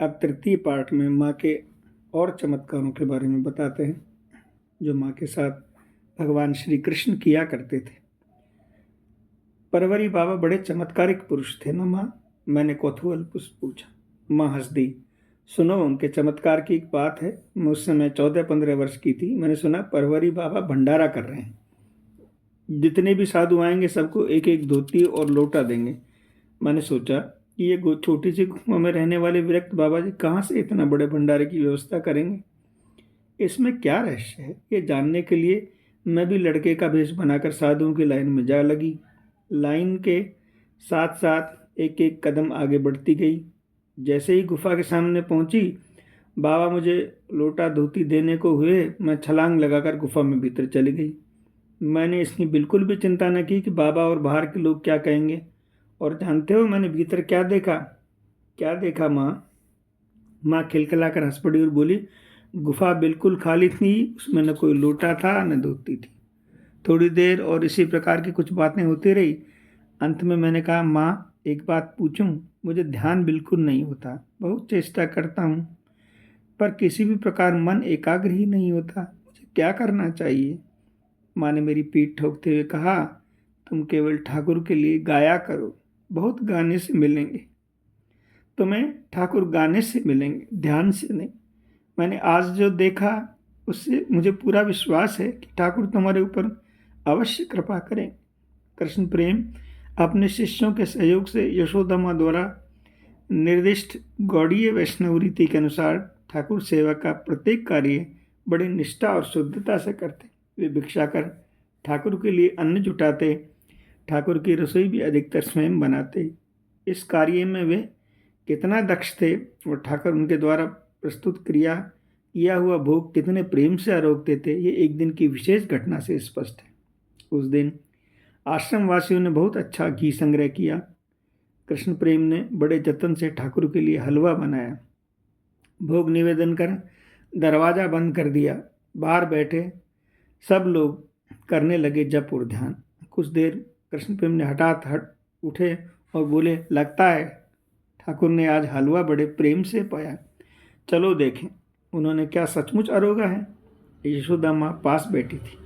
अब तृतीय पार्ट में माँ के और चमत्कारों के बारे में बताते हैं जो माँ के साथ भगवान श्री कृष्ण किया करते थे। परवरी बाबा बड़े चमत्कारिक पुरुष थे ना माँ? मैंने कौतूहल पूछा। माँ हंस दी। सुनो, उनके चमत्कार की एक बात है। मैं उस समय 14-15 वर्ष की थी। मैंने सुना परवरी बाबा भंडारा कर रहे हैं। जितने भी साधु आएंगे सबको एक एक धोती और लोटा देंगे। मैंने सोचा कि ये छोटी सी गुफा में रहने वाले विरक्त बाबा जी कहाँ से इतना बड़े भंडारे की व्यवस्था करेंगे। इसमें क्या रहस्य है, ये जानने के लिए मैं भी लड़के का भेष बनाकर साधुओं की लाइन में जा लगी। लाइन के साथ साथ एक एक कदम आगे बढ़ती गई। जैसे ही गुफा के सामने पहुंची, बाबा मुझे लोटा धोती देने को हुए। मैं छलांग लगाकर गुफा में भीतर चली गई। मैंने इसकी बिल्कुल भी चिंता न की कि बाबा और बाहर के लोग क्या कहेंगे। और जानते हो मैंने भीतर क्या देखा? क्या देखा माँ? माँ खिलखिलाकर हंस पड़ी और बोली, गुफा बिल्कुल खाली थी। उसमें न कोई लोटा था न धोती थी। थोड़ी देर और इसी प्रकार की कुछ बातें होती रही। अंत में मैंने कहा, माँ एक बात पूछूं? मुझे ध्यान बिल्कुल नहीं होता। बहुत चेष्टा करता हूँ पर किसी भी प्रकार मन एकाग्र ही नहीं होता। मुझे क्या करना चाहिए? माँ ने मेरी पीठ ठोकते हुए कहा, तुम केवल ठाकुर के लिए गाया करो। बहुत गाने से मिलेंगे तुम्हें, ठाकुर गाने से मिलेंगे, ध्यान से नहीं। मैंने आज जो देखा उससे मुझे पूरा विश्वास है कि ठाकुर तुम्हारे ऊपर अवश्य कृपा करें। कृष्ण प्रेम अपने शिष्यों के सहयोग से यशोदा माँ द्वारा निर्दिष्ट गौड़ीय वैष्णव रीति के अनुसार ठाकुर सेवा का प्रत्येक कार्य बड़ी निष्ठा और शुद्धता से करते। वे भिक्षा कर ठाकुर के लिए अन्न जुटाते, ठाकुर की रसोई भी अधिकतर स्वयं बनाते। इस कार्य में वे कितना दक्ष थे और ठाकुर उनके द्वारा प्रस्तुत किया हुआ भोग कितने प्रेम से आरोगते थे, ये एक दिन की विशेष घटना से स्पष्ट है। उस दिन आश्रम वासियों ने बहुत अच्छा घी संग्रह किया। कृष्ण प्रेम ने बड़े जतन से ठाकुर के लिए हलवा बनाया। भोग निवेदन कर दरवाज़ा बंद कर दिया। बाहर बैठे सब लोग करने लगे जप और ध्यान। कुछ देर कृष्ण प्रेम ने हट उठे और बोले, लगता है ठाकुर ने आज हलवा बड़े प्रेम से पाया। चलो देखें उन्होंने क्या सचमुच अरोगा है। यशोदा माँ पास बैठी थी।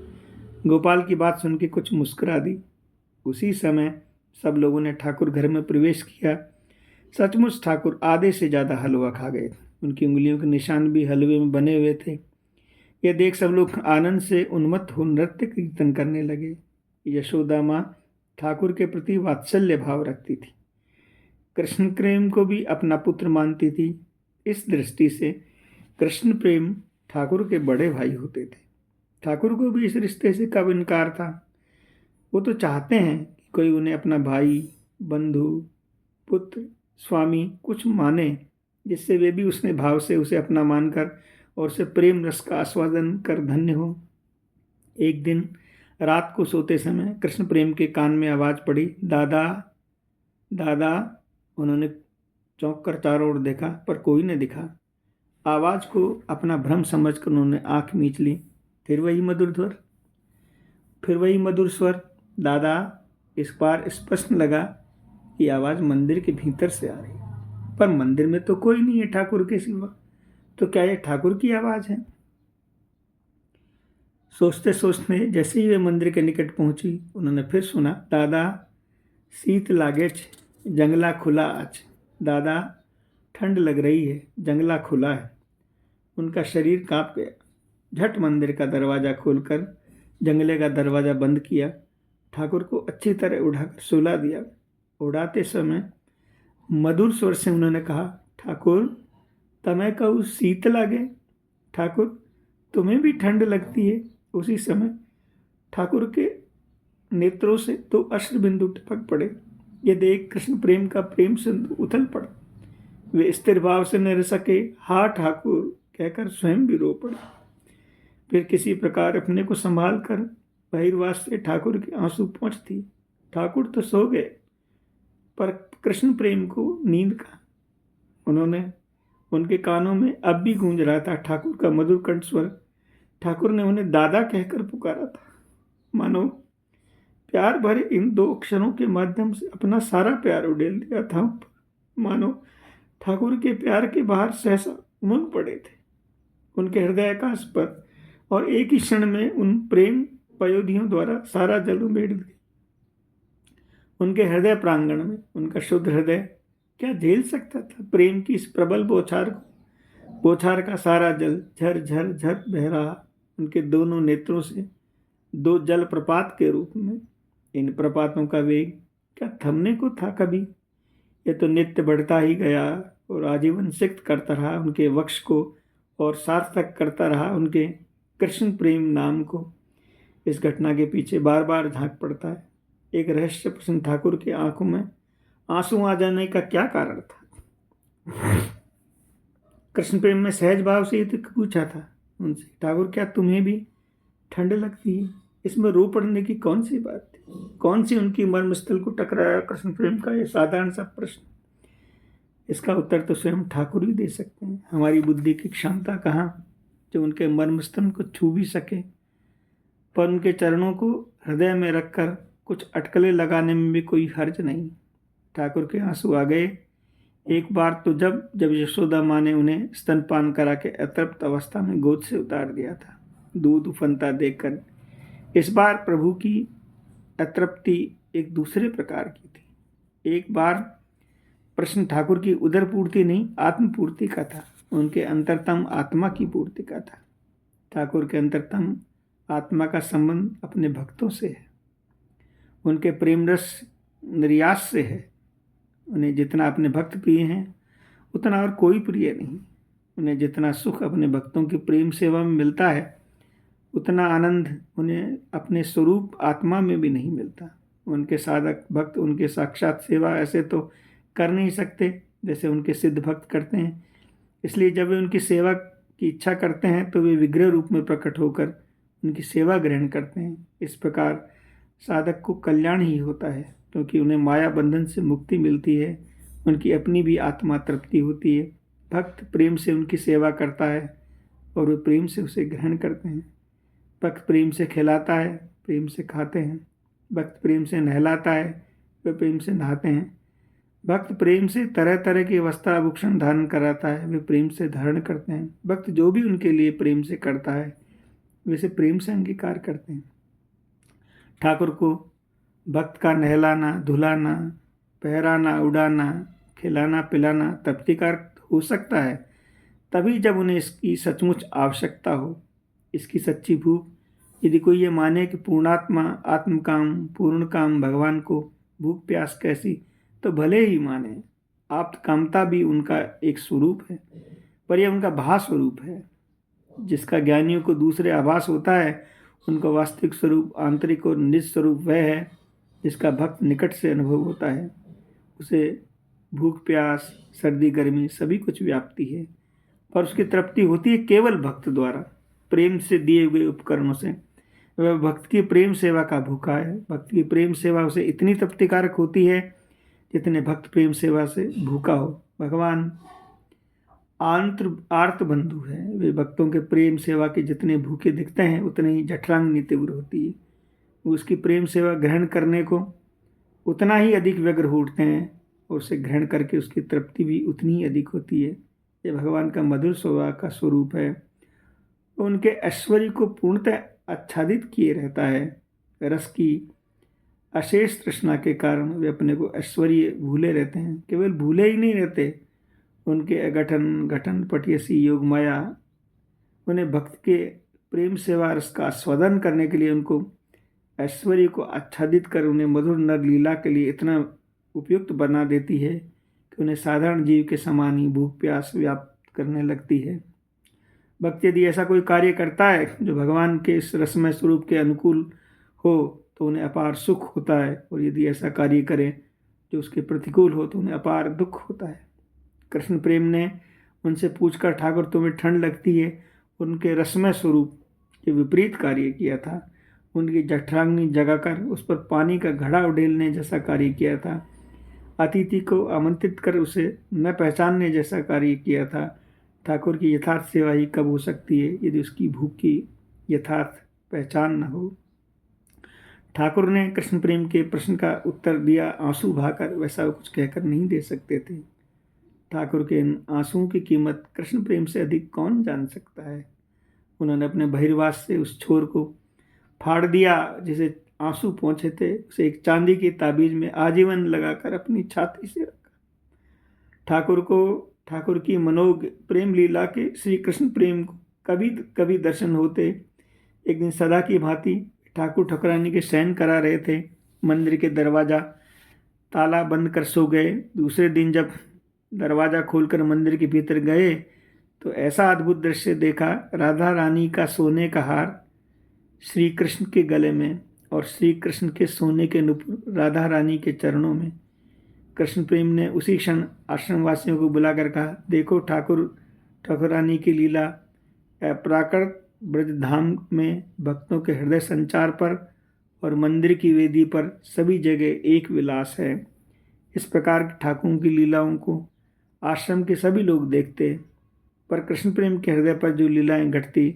गोपाल की बात सुन के कुछ मुस्कुरा दी। उसी समय सब लोगों ने ठाकुर घर में प्रवेश किया। सचमुच ठाकुर आधे से ज़्यादा हलवा खा गए। उनकी उंगलियों के निशान भी हलवे में बने हुए थे। यह देख सब लोग आनंद से उन्मत्त हो नृत्य कीर्तन करने लगे। यशोदा माँ ठाकुर के प्रति वात्सल्य भाव रखती थी। कृष्ण प्रेम को भी अपना पुत्र मानती थी। इस दृष्टि से कृष्ण प्रेम ठाकुर के बड़े भाई होते थे। ठाकुर को भी इस रिश्ते से कब इनकार था। वो तो चाहते हैं कि कोई उन्हें अपना भाई, बंधु, पुत्र, स्वामी कुछ माने, जिससे वे भी उसने भाव से उसे अपना मानकर और उसे प्रेम रस का आस्वादन कर धन्य हो। एक दिन रात को सोते समय कृष्ण प्रेम के कान में आवाज़ पड़ी, दादा दादा। उन्होंने चौंक कर चारों ओर देखा पर कोई न दिखा। आवाज़ को अपना भ्रम समझकर उन्होंने आंख मीच ली। फिर वही मधुर स्वर, दादा। इस बार स्पष्ट लगा कि आवाज़ मंदिर के भीतर से आ रही, पर मंदिर में तो कोई नहीं है ठाकुर के सिवा। तो क्या यह ठाकुर की आवाज़ है? सोचते सोचते जैसे ही वे मंदिर के निकट पहुंची, उन्होंने फिर सुना, दादा शीत लागे, जंगला खुला आज। दादा ठंड लग रही है, जंगला खुला है। उनका शरीर कांप गया। झट मंदिर का दरवाज़ा खोलकर जंगले का दरवाज़ा बंद किया। ठाकुर को अच्छी तरह उठाकर सुला दिया। उड़ाते समय मधुर स्वर से उन्होंने कहा, ठाकुर तमें कहूँ शीत लागे। ठाकुर तुम्हें भी ठंड लगती है। उसी समय ठाकुर के नेत्रों से दो अश्रु बिंदु टपक पड़े। ये देख कृष्ण प्रेम का प्रेम सिंधु उथल पड़ा। वे स्थिर भाव से न रह सके। हा ठाकुर कहकर स्वयं भी रो पड़े। फिर किसी प्रकार अपने को संभाल कर बहिर्वास से ठाकुर के आंसू पहुँच थी। ठाकुर तो सो गए पर कृष्ण प्रेम को नींद का। उनके कानों में अब भी गूंज रहा था ठाकुर का मधुर कंठ स्वर। ठाकुर ने उन्हें दादा कहकर पुकारा था। मानो प्यार भरे इन दो अक्षरों के माध्यम से अपना सारा प्यार उड़ेल दिया था। मानो ठाकुर के प्यार के बाहर सहसा उमंग पड़े थे उनके हृदय आकाश पर, और एक ही क्षण में उन प्रेम पयोधियों द्वारा सारा जल उमेड़ दिया। उनके हृदय प्रांगण में उनका शुद्ध हृदय क्या झेल सकता था प्रेम की इस प्रबल बौछार को। बौछार का सारा जल झर झर झर बह रहा उनके दोनों नेत्रों से, दो जल प्रपात के रूप में। इन प्रपातों का वेग क्या थमने को था कभी? यह तो नित्य बढ़ता ही गया और आजीवन सिक्त करता रहा उनके वक्ष को, और सार्थक करता रहा उनके कृष्ण प्रेम नाम को। इस घटना के पीछे बार बार झांक पड़ता है एक रहस्य प्रश्न, ठाकुर की आंखों में आंसू आ जाने का क्या कारण था? कृष्ण प्रेम में सहज भाव से ये तो पूछा था उनसे, ठाकुर क्या तुम्हें भी ठंड लगती है? इसमें रो पड़ने की कौन सी बात थी? कौन सी उनकी मर्मस्थल को टकराया कृष्ण प्रेम का यह साधारण सा प्रश्न? इसका उत्तर तो स्वयं ठाकुर ही दे सकते हैं। हमारी बुद्धि की क्षमता कहाँ जो उनके मर्मस्थल को छू भी सके? पर उनके चरणों को हृदय में रखकर कुछ अटकलें लगाने में भी कोई हर्ज नहीं। ठाकुर के आंसू आ गए एक बार तो जब यशोदा माँ ने उन्हें स्तनपान करा के अतृप्त अवस्था में गोद से उतार दिया था, दूध उफनता देखकर। इस बार प्रभु की अतृप्ति एक दूसरे प्रकार की थी। एक बार प्रश्न ठाकुर की उदर पूर्ति नहीं, आत्म पूर्ति का था, उनके अंतरतम आत्मा की पूर्ति का था। ठाकुर के अंतरतम आत्मा का संबंध अपने भक्तों से है, उनके प्रेम रस निर्यास से है। उन्हें जितना अपने भक्त प्रिय हैं उतना और कोई प्रिय नहीं। उन्हें जितना सुख अपने भक्तों की प्रेम सेवा में मिलता है उतना आनंद उन्हें अपने स्वरूप आत्मा में भी नहीं मिलता। उनके साधक भक्त उनके साक्षात सेवा ऐसे तो कर नहीं सकते जैसे उनके सिद्ध भक्त करते हैं। इसलिए जब वे उनकी सेवा की इच्छा करते हैं तो वे विग्रह रूप में प्रकट होकर उनकी सेवा ग्रहण करते हैं। इस प्रकार साधक को कल्याण ही होता है क्योंकि उन्हें माया बंधन से मुक्ति मिलती है, उनकी अपनी भी आत्मा तृप्ति होती है। भक्त प्रेम से उनकी सेवा करता है और वे प्रेम से उसे ग्रहण करते हैं। भक्त प्रेम से खिलाता है, प्रेम से खाते हैं। भक्त प्रेम से नहलाता है, वे प्रेम से नहाते हैं। भक्त प्रेम से तरह तरह के वस्त्राभूषण धारण कराता है, वे प्रेम से धारण करते हैं। भक्त जो भी उनके लिए प्रेम से करता है वैसे प्रेम से अंगीकार करते हैं। ठाकुर को भक्त का नहलाना, धुलाना, पहराना, उड़ाना, खिलाना, पिलाना तृप्तिकारक हो सकता है तभी जब उन्हें इसकी सचमुच आवश्यकता हो, इसकी सच्ची भूख। यदि कोई ये माने कि पूर्णात्मा, आत्मकाम, पूर्ण काम भगवान को भूख प्यास कैसी, तो भले ही माने। आप्त कामता भी उनका एक स्वरूप है, पर यह उनका भास स्वरूप है। जिसका ज्ञानियों को दूसरे आभास होता है उनका वास्तविक स्वरूप, आंतरिक और निज स्वरूप वह है जिसका भक्त निकट से अनुभव होता है। उसे भूख प्यास, सर्दी गर्मी सभी कुछ व्याप्ति है, पर उसकी तृप्ति होती है केवल भक्त द्वारा, प्रेम से दिए हुए उपकरणों से। वह भक्त की प्रेम सेवा का भूखा है। भक्त की प्रेम सेवा उसे इतनी तृप्तिकारक होती है जितने भक्त प्रेम सेवा से भूखा हो। भगवान आर्त बंधु है। वे भक्तों के प्रेम सेवा के जितने भूखे दिखते हैं उतने ही जठराग्नि तीव्र होती है। उसकी प्रेम सेवा ग्रहण करने को उतना ही अधिक व्यग्र हो उठते हैं और उसे ग्रहण करके उसकी तृप्ति भी उतनी ही अधिक होती है। ये भगवान का मधुर स्वभाव का स्वरूप है। उनके ऐश्वर्य को पूर्णतः आच्छादित किए रहता है। रस की अशेष तृष्णा के कारण वे अपने को ऐश्वर्य भूले रहते हैं। केवल भूले ही नहीं रहते, उनके अगठन घटन पटियसी योग माया उन्हें भक्त के प्रेम सेवा रस का आस्वादन करने के लिए, उनको ऐश्वर्य को आच्छादित कर उन्हें मधुर नर लीला के लिए इतना उपयुक्त बना देती है कि उन्हें साधारण जीव के समान ही भूख प्यास व्याप्त करने लगती है। भक्त यदि ऐसा कोई कार्य करता है जो भगवान के इस रसमय स्वरूप के अनुकूल हो तो उन्हें अपार सुख होता है, और यदि ऐसा कार्य करे जो उसके प्रतिकूल हो तो उन्हें अपार दुख होता है। कृष्ण प्रेम ने उनसे पूछकर ठाकुर तुम्हें ठंड लगती है, उनके रसमय स्वरूप के विपरीत कार्य किया था। उनकी जठराग्नि जगाकर उस पर पानी का घड़ा उड़ेलने जैसा कार्य किया था। अतिथि को आमंत्रित कर उसे न पहचानने जैसा कार्य किया था। ठाकुर की यथार्थ सेवा ही कब हो सकती है यदि उसकी भूख की यथार्थ पहचान न हो। ठाकुर ने कृष्ण प्रेम के प्रश्न का उत्तर दिया आंसू बहाकर, वैसा कुछ कहकर नहीं दे सकते थे। ठाकुर के इन आंसुओं की कीमत कृष्ण प्रेम से अधिक कौन जान सकता है। उन्होंने अपने बहिर्वास से उस छोर को फाड़ दिया जिसे आंसू पहुंचे थे, उसे एक चांदी की ताबीज में आजीवन लगाकर अपनी छाती से रखा। ठाकुर की मनोज्ञ प्रेम लीला के श्री कृष्ण प्रेम को कभी कभी दर्शन होते। एक दिन सदा की भांति ठाकुर ठकुरानी के शयन करा रहे थे। मंदिर के दरवाजा ताला बंद कर सो गए। दूसरे दिन जब दरवाजा खोलकर मंदिर के भीतर गए तो ऐसा अद्भुत दृश्य देखा। राधा रानी का सोने का हार श्री कृष्ण के गले में और श्री कृष्ण के सोने के नुपुर राधा रानी के चरणों में। कृष्ण प्रेम ने उसी क्षण आश्रमवासियों को बुलाकर कहा, देखो ठाकुरानी की लीला। प्राकृत ब्रजधाम में भक्तों के हृदय संचार पर और मंदिर की वेदी पर सभी जगह एक विलास है। इस प्रकार की ठाकुरों की लीलाओं को आश्रम के सभी लोग देखते, पर कृष्ण प्रेम के हृदय पर जो लीलाएं घटती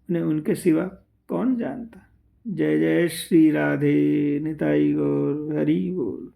उन्हें उनके सिवा कौन जानता। जय जय श्री राधे निताई गौर हरि बोल।